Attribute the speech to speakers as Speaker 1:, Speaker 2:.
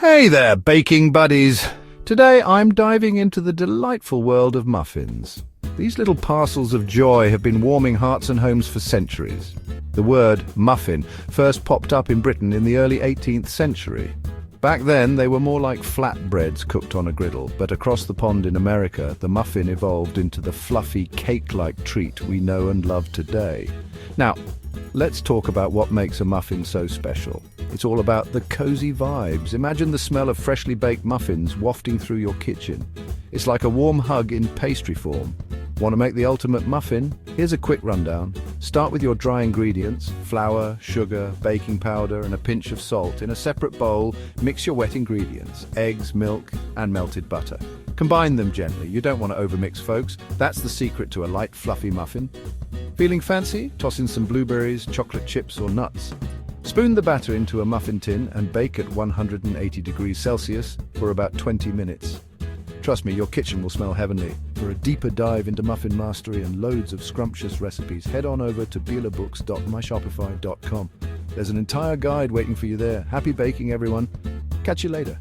Speaker 1: Hey there, baking buddies! Today I'm diving into the delightful world of muffins. These little parcels of joy have been warming hearts and homes for centuries. The word muffin first popped up in Britain in the early 18th century. Back then, they were more like flatbreads cooked on a griddle, but across the pond in America, the muffin evolved into the fluffy, cake-like treat we know and love today. Now, let's talk about what makes a muffin so special. It's all about the cozy vibes. Imagine the smell of freshly baked muffins wafting through your kitchen. It's like a warm hug in pastry form. Want to make the ultimate muffin? Here's a quick rundown. Start with your dry ingredients: flour, sugar, baking powder, and a pinch of salt. In a separate bowl, mix your wet ingredients: eggs, milk, and melted butter. Combine them gently. You don't want to overmix, folks. That's the secret to a light, fluffy muffin. Feeling fancy? Toss in some blueberries, chocolate chips, or nuts. Spoon the batter into a muffin tin and bake at 180 degrees Celsius for about 20 minutes. Trust me, your kitchen will smell heavenly. For a deeper dive into muffin mastery and loads of scrumptious recipes, head on over to beelabooks.myshopify.com. There's an entire guide waiting for you there. Happy baking, everyone. Catch you later.